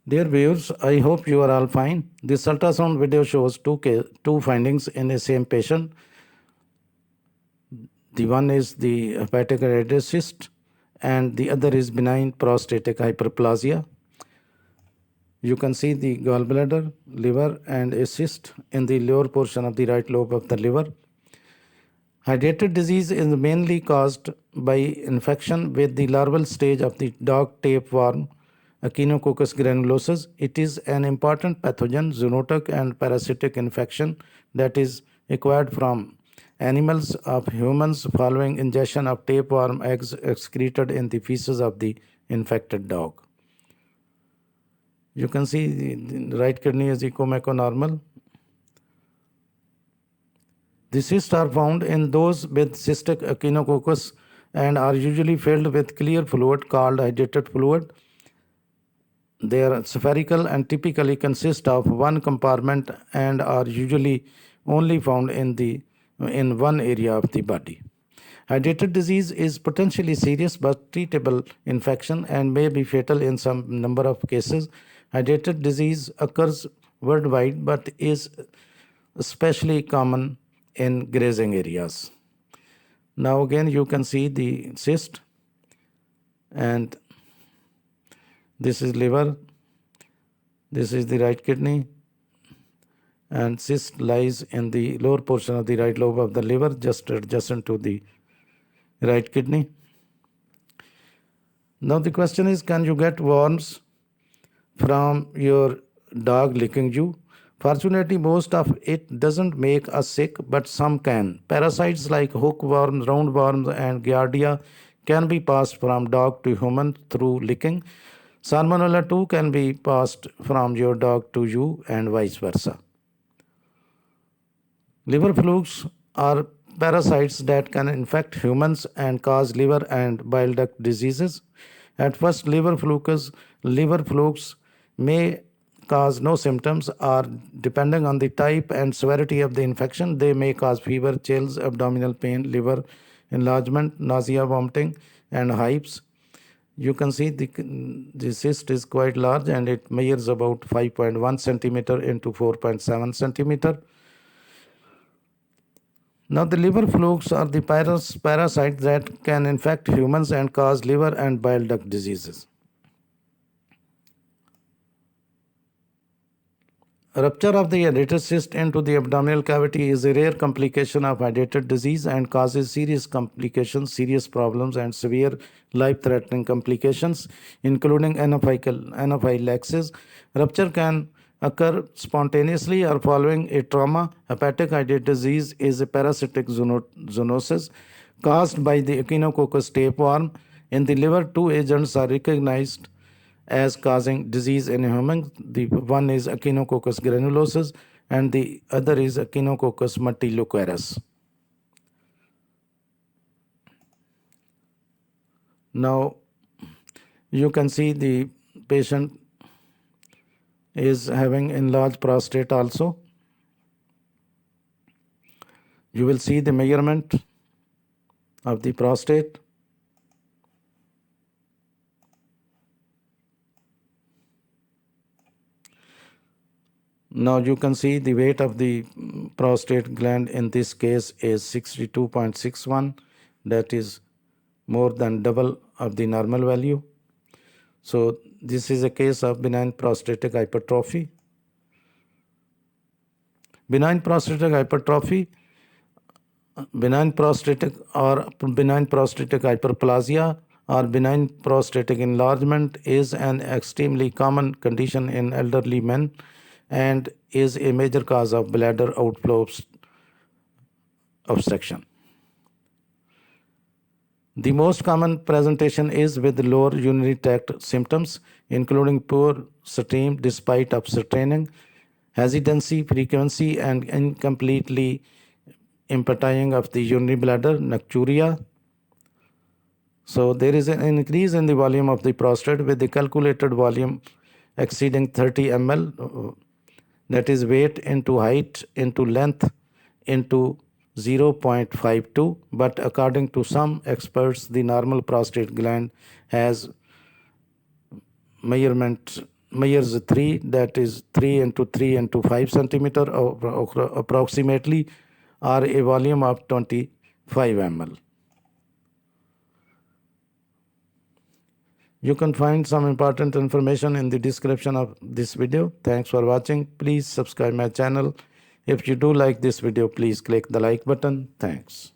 Dear viewers, I hope you are all fine. This ultrasound video shows two findings in the same patient. The one is the hepatic iridoid cyst and the other is benign prostatic hyperplasia. You can see the gallbladder, liver and a cyst in the lower portion of the right lobe of the liver. Hydrated disease is mainly caused by infection with the larval stage of the dog tapeworm, Echinococcus granulosus. It is an important pathogen, zoonotic and parasitic infection that is acquired from animals of humans following ingestion of tapeworm eggs excreted in the feces of the infected dog. You can see the right kidney is echomeconormal. The cysts are found in those with cystic echinococcus and are usually filled with clear fluid called hydrated fluid. They are spherical and typically consist of one compartment and are usually only found in one area of the body. Hydrated disease is potentially serious but treatable infection and may be fatal in some number of cases. Hydrated disease occurs worldwide but is especially common in grazing areas. Now again you can see the cyst, and this is liver, this is the right kidney, and cyst lies in the lower portion of the right lobe of the liver, just adjacent to the right kidney. Now the question is, can you get worms from your dog licking you? Fortunately, most of it doesn't make us sick, but some can. Parasites like hookworms, roundworms, and giardia can be passed from dog to human through licking. Salmonella too can be passed from your dog to you and vice versa. Liver flukes are parasites that can infect humans and cause liver and bile duct diseases. At first, liver flukes may cause no symptoms, or depending on the type and severity of the infection, they may cause fever, chills, abdominal pain, liver enlargement, nausea, vomiting, and hives. You can see the cyst is quite large and it measures about 5.1 centimeter into 4.7 centimeter. Now, the liver flukes are the parasites that can infect humans and cause liver and bile duct diseases. Rupture of the hydrated cyst into the abdominal cavity is a rare complication of hydrated disease and causes serious complications, serious problems, and severe life-threatening complications, including anaphylaxis. Rupture can occur spontaneously or following a trauma. Hepatic hydrated disease is a parasitic zoonosis caused by the Echinococcus tapeworm. In the liver, two agents are recognized as causing disease in humans. The one is Echinococcus granulosus and the other is Echinococcus multileucaris. Now you can see the patient is having enlarged prostate also. You will see the measurement of the prostate. Now you can see the weight of the prostate gland in this case is 62.61. That is more than double of the normal value. So this is a case of benign prostatic hypertrophy. Benign prostatic hypertrophy, benign prostatic hyperplasia, or benign prostatic enlargement is an extremely common condition in elderly men and is a major cause of bladder outflow obstruction. The most common presentation is with lower urinary tract symptoms, including poor stream despite of straining, hesitancy, frequency, and incompletely emptying of the urinary bladder, nocturia. So there is an increase in the volume of the prostate with the calculated volume exceeding 30 ml, that is weight into height into length into 0.52, but according to some experts, the normal prostate gland has measurement measures 3, that is 3 into 3 into 5 centimeter approximately, or a volume of 25 ml. You can find some important information in the description of this video. Thanks for watching. Please subscribe my channel. If you do like this video, please click the like button. Thanks.